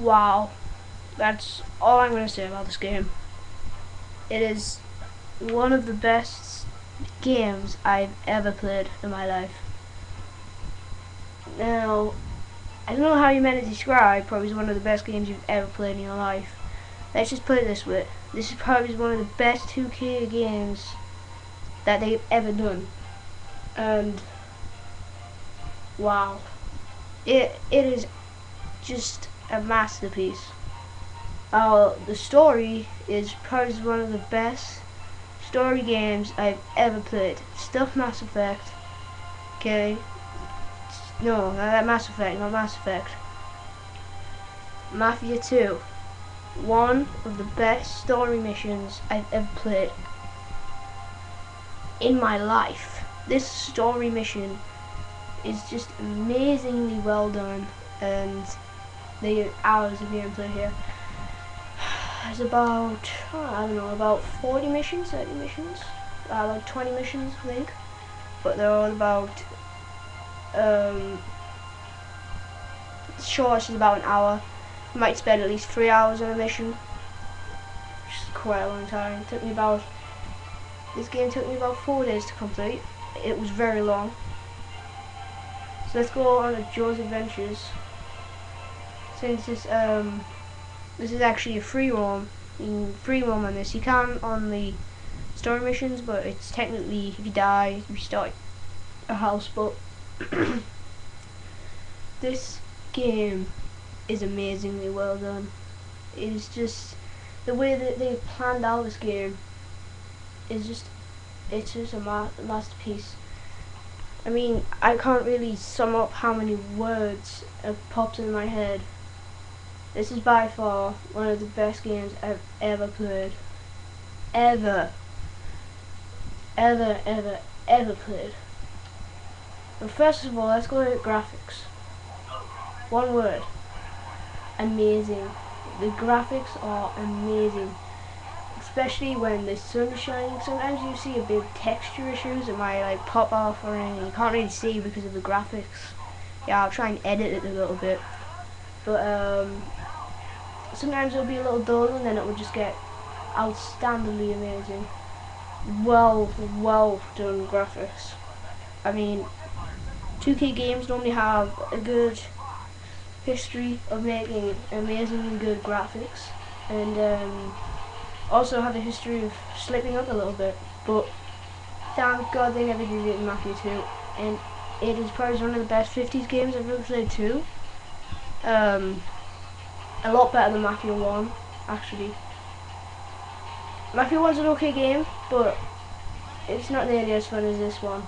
Wow, that's all I'm going to say about this game. It is one of the best games I've ever played in my life. Now, I don't know how you meant to describe probably one of the best games you've ever played in your life. Let's just put it this way. This is probably one of the best 2K games that they've ever done. And wow, it is just a masterpiece. The story is probably one of the best story games I've ever played. Stuff Mass Effect. Okay. No, not Mass Effect, not Mass Effect. Mafia 2. One of the best story missions I've ever played in my life. This story mission is just amazingly well done, and the hours of gameplay here. There's about, I don't know, about 40 missions, 30 missions, about 20 missions I think, but they're all about, shortest is about an hour. You might spend at least 3 hours on a mission, which is quite a long time. This game took me about 4 days to complete. It was very long. So let's go on to Joe's Adventures. Since this is actually a free roam. You can free roam on this. You can on the story missions, but it's technically, if you die, you restart a house. But this game is amazingly well done. It is just the way that they planned out this game is just, it's just a masterpiece. I mean, I can't really sum up how many words have popped in my head. This is by far one of the best games I've ever played. Ever played. But first of all, let's go to graphics. One word. Amazing. The graphics are amazing. Especially when the sun is shining. Sometimes you see a bit texture issues, it might like pop off or anything. You can't really see because of the graphics. Yeah, I'll try and edit it a little bit. But sometimes it'll be a little dull and then it will just get outstandingly amazing. Well done graphics. I mean, 2K games normally have a good history of making amazingly good graphics, and also have a history of slipping up a little bit, but thank God they never did it in Mafia 2, and it is probably one of the best 50s games I've ever played too. A lot better than Mafia 1, actually. Mafia 1's an okay game, but it's not nearly as fun as this one.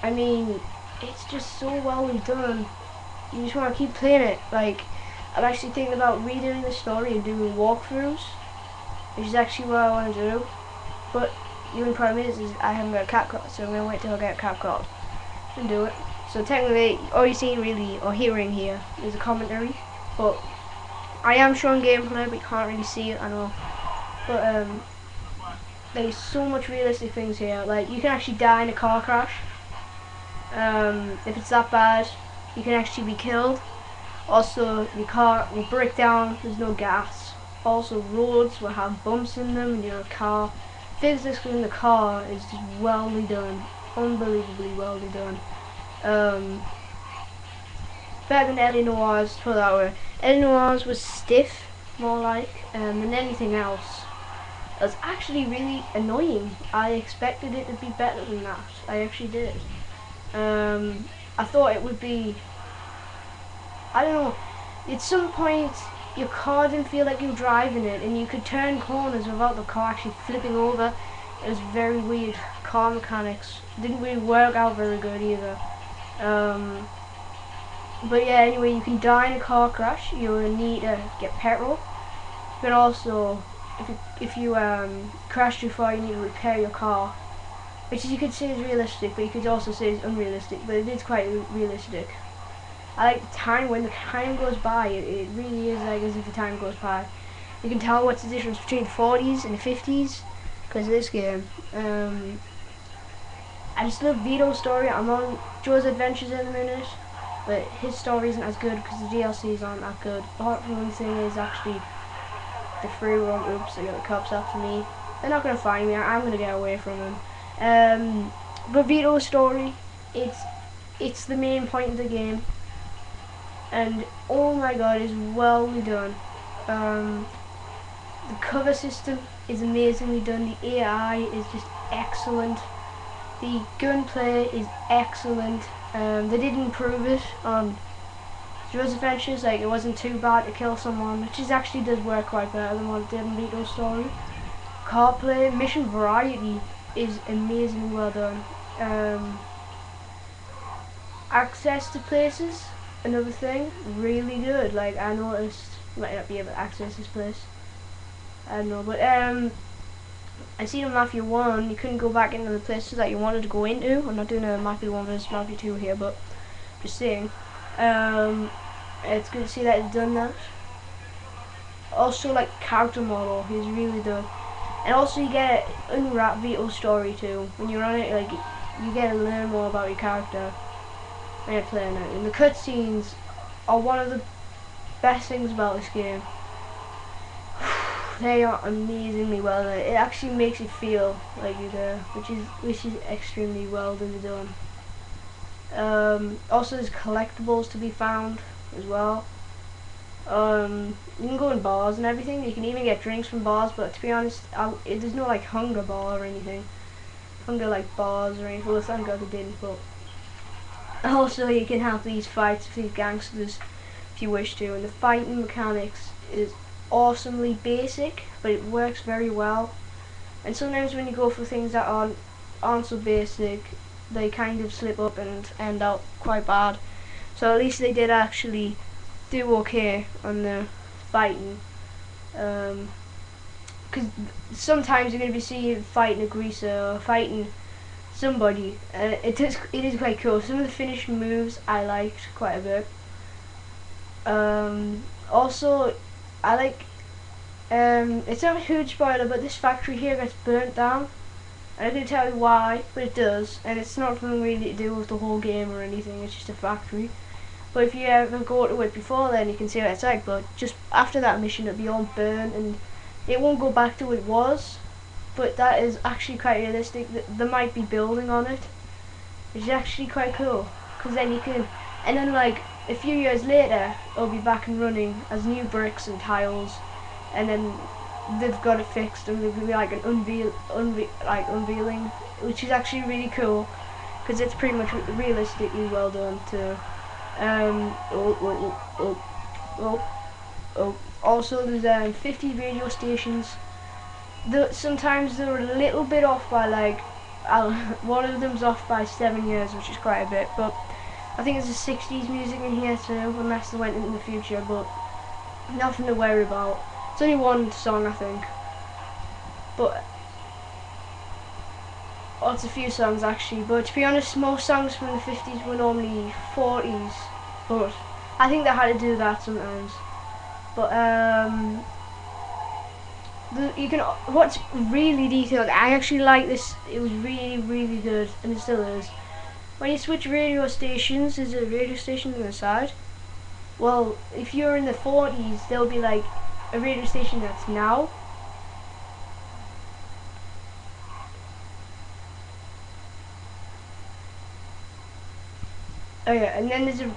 I mean, it's just so well done. You just want to keep playing it. Like, I'm actually thinking about redoing the story and doing walkthroughs, which is actually what I want to do. But the only problem is I haven't got a CapCut, so I'm going to wait till I get a CapCut and do it. So technically, all you're seeing really, or hearing here, is a commentary. But I am showing gameplay, but you can't really see it, I know. But there's so much realistic things here. Like, you can actually die in a car crash. If it's that bad, you can actually be killed. Also, your car will break down, there's no gas. Also, roads will have bumps in them in your car. Physics in the car is just well done. Unbelievably well done. Better than Eddie Noir's, put it that way. Eddie Noir's was stiff, more like, than anything else. It was actually really annoying. I expected it to be better than that. I actually did. I thought it would be, I don't know, at some point your car didn't feel like you were driving it, and you could turn corners without the car actually flipping over. It was very weird. Car mechanics didn't really work out very good either. But yeah, anyway, you can die in a car crash. You'll need to get petrol. You can also, if you crash too far, you need to repair your car, which you could say is realistic, but you could also say is unrealistic. But it is quite realistic. I like the time, when the time goes by, it really is like as if the time goes by. You can tell what's the difference between the 40s and the 50s because of this game. I just love Vito's story. I'm on Joe's Adventures in a minute. but his story isn't as good because the DLCs aren't that good. Apart from one thing is actually the free roam. Oops, I got the cops after me. They're not gonna find me. I'm gonna get away from them. But Vito's story, it's the main point of the game, and oh my god, it's well done. The cover system is amazingly done. The AI is just excellent. The gunplay is excellent. They did improve it on Joe's Adventures. Like, it wasn't too bad to kill someone, which is actually does work quite better than what it did in Vito's story. Card play, mission variety is amazingly well done. Access to places, another thing, really good. Like, I noticed you might not be able to access this place. I don't know, but I seen in Mafia 1 you couldn't go back into the places that you wanted to go into. I'm not doing a Mafia 1 versus Mafia 2 here, but just saying. It's good to see that it's done that. Also, like, character model is really good. And also you get an unwrap Vito story too. When you're on it, like, you get to learn more about your character when you're playing it. And the cutscenes are one of the best things about this game. They are amazingly well done. It actually makes you feel like you're there, which is extremely well done. Also, there's collectibles to be found as well. You can go in bars and everything. You can even get drinks from bars, but to be honest, there's no like hunger bar or anything. Hunger like bars or anything. Well, thank God they didn't. But also, you can have these fights with these gangsters if you wish to, and the fighting mechanics is awesomely basic, but it works very well. And sometimes when you go for things that aren't so basic, they kind of slip up and end up quite bad. So at least they did actually do okay on the fighting. Because sometimes you're going to be seeing fighting a greaser or fighting somebody. It is quite cool. Some of the finishing moves I liked quite a bit. Also, I like, it's not a huge spoiler, but this factory here gets burnt down. I couldn't tell you why, but it does, and it's not something really to do with the whole game or anything, it's just a factory. But if you ever go to it before then, you can see what it's like, but just after that mission it'll be all burnt, and it won't go back to what it was, but that is actually quite realistic. They might be building on it, which is actually quite cool, because then you can, and then like, a few years later, it'll be back and running as new bricks and tiles, and then they've got it fixed, and there'll be like an unveiling, which is actually really cool, because it's pretty much realistically well done too. Also, there's 50 radio stations. Sometimes they're a little bit off by like, one of them's off by 7 years, which is quite a bit, but I think there's a 60s music in here too, unless they went into the future, but nothing to worry about. It's only one song, I think, but it's a few songs actually, but to be honest, most songs from the 50s were normally 40s, but I think they had to do that sometimes. But what's really detailed, I actually like this, it was really good, and it still is. When you switch radio stations, there's a radio station on the side. Well, if you're in the 40s, there'll be like a radio station that's now. Oh yeah, and then there's a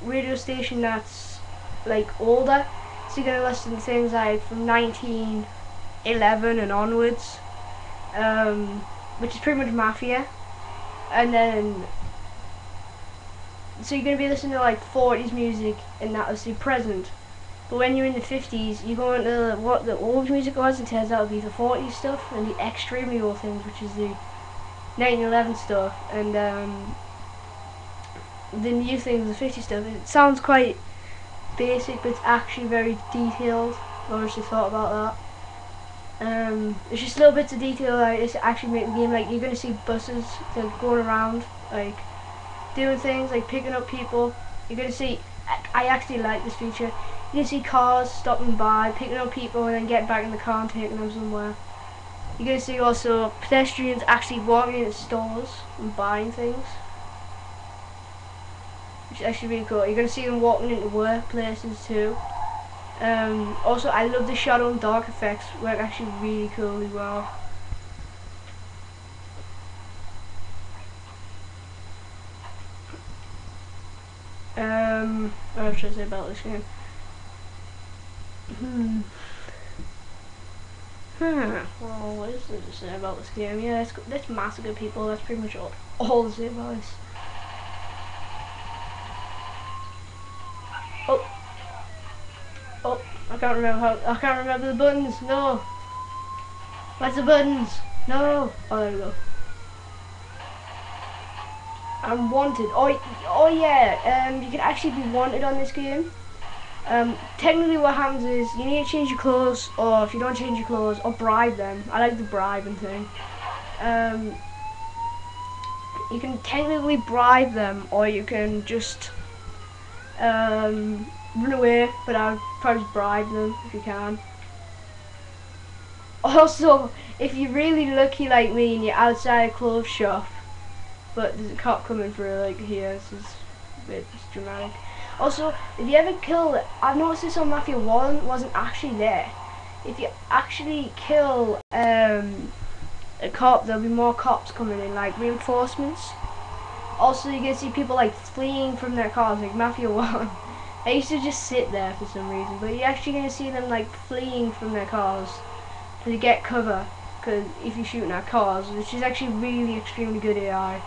radio station that's like older, so you're gonna listen to things like from 1911 and onwards, which is pretty much Mafia. And then, so you're going to be listening to like 40s music, and that was the present. But when you're in the 50s, you go into what the old music was, it turns out to be the 40s stuff, and the extremely old things, which is the 1911 stuff, and the new things, the 50s stuff. It sounds quite basic, but it's actually very detailed. I actually thought about that. It's just little bits of detail like this actually make the game, like you're gonna see buses like going around, like doing things, like picking up people. You're gonna see, I actually like this feature, you're gonna see cars stopping by, picking up people and then getting back in the car and taking them somewhere. You're gonna see also pedestrians actually walking into stores and buying things. which is actually really cool. You're gonna see them walking into workplaces too. Also, I love the shadow and dark effects, work actually really cool as well. What was I trying to say about this game? Well, what is there to say about this game? Yeah, let's massacre people. That's pretty much all to say about this. Oh, I can't remember the buttons. No. Where's the buttons? No. Oh, there we go. I'm wanted. Oh yeah. You can actually be wanted on this game. Technically what happens is you need to change your clothes, or if you don't change your clothes, or bribe them. I like the bribing thing. You can technically bribe them, or you can just run away, but I'd probably bribe them if you can. Also, if you're really lucky like me and you're outside a clothes shop, but there's a cop coming through, like here, this is a bit dramatic. Also, if you ever kill, I've noticed this on Mafia 1, wasn't actually there. If you actually kill a cop, there'll be more cops coming in, like reinforcements. Also, you can see people like fleeing from their cars, like Mafia 1. I used to just sit there for some reason, but you're actually going to see them like fleeing from their cars to get cover, because if you're shooting at cars, which is actually really extremely good AI.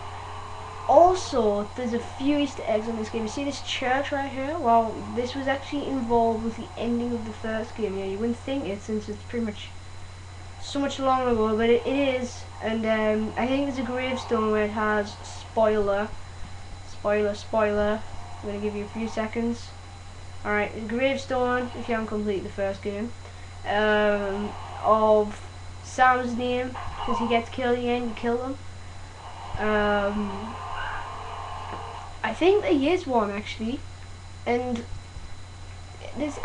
Also, there's a few Easter eggs on this game. You see this church right here? Well, this was actually involved with the ending of the first game. Yeah, you wouldn't think it since it's pretty much so much long ago, but it is. And I think there's a gravestone where it has spoiler. I'm gonna give you a few seconds. Alright, a gravestone, if you haven't completed the first game, of Sam's name, because he gets killed again, you kill him. I think there is one actually, and this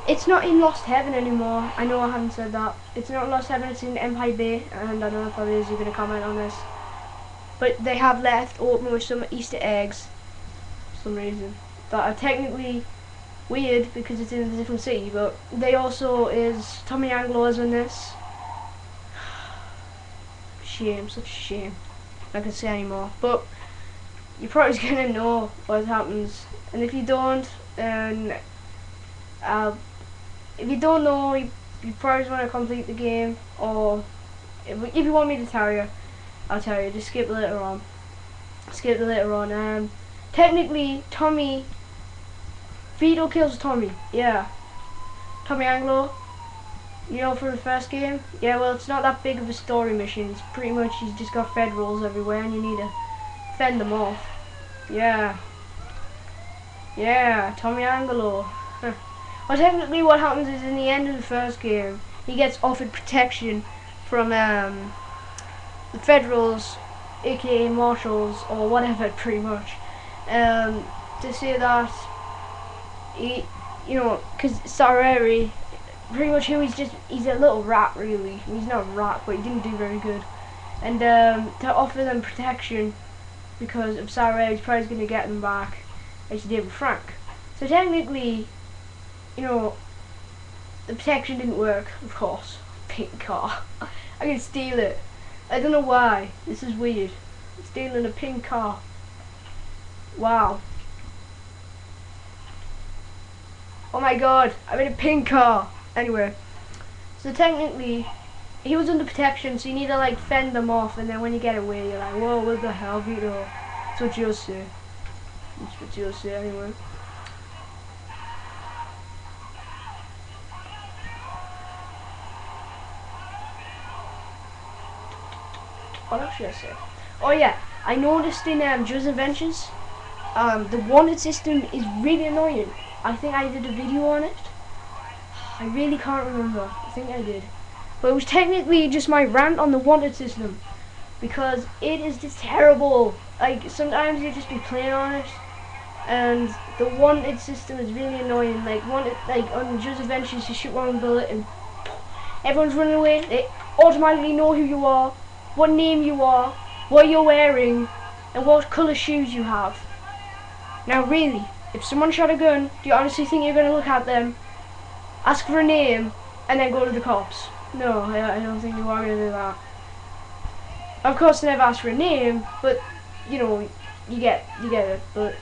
it's not in Lost Heaven anymore. I know I haven't said that. It's not in Lost Heaven, it's in Empire Bay, and I don't know if others are going to comment on this. But they have left open with some Easter eggs for some reason that are technically weird because it's in a different city, but they also is Tommy Anglo's in this. Shame, such a shame. I can say anymore, but you're probably gonna know what happens, and if you don't, then if you don't know, you probably want to complete the game, or if you want me to tell you, I'll tell you. Just skip later on. Technically, Tommy, Vito kills Tommy. Yeah, Tommy Anglo. You know, from the first game. Yeah, well, it's not that big of a story mission. It's pretty much he's just got federals everywhere, and you need to fend them off. Yeah, Tommy Angelo. Well, technically, what happens is in the end of the first game, he gets offered protection from the federals, aka marshals or whatever, pretty much, to say that he, you know, because Sareri, pretty much he's a little rat really. He's not a rat, but he didn't do very good, and to offer them protection because of Sareri's probably going to get them back as he did with Frank. So technically, you know, the protection didn't work, of course. Pink car. I can steal it. I don't know why. This is weird. Stealing a pink car. Wow. Oh my god, I'm in a pink car. Anyway, so technically, he was under protection, so you need to like fend them off, and then when you get away, you're like, whoa, what the hell, Vito? That's what you'll say. That's what you'll say anyway. What else should I say? Oh yeah, I noticed in Joe's Adventures, the wanted system is really annoying. I think I did a video on it. I really can't remember. I think I did. But it was technically just my rant on the wanted system, because it is just terrible. Like, sometimes you just be playing on it, and the wanted system is really annoying. Like, on Joe's Adventures, you shoot one bullet and everyone's running away. They automatically know who you are, what name you are, what you're wearing, and what colour shoes you have. Now really, if someone shot a gun, do you honestly think you're going to look at them, ask for a name, and then go to the cops? No, I don't think you are going to do that. Of course, never ask for a name, but you know, you get it. But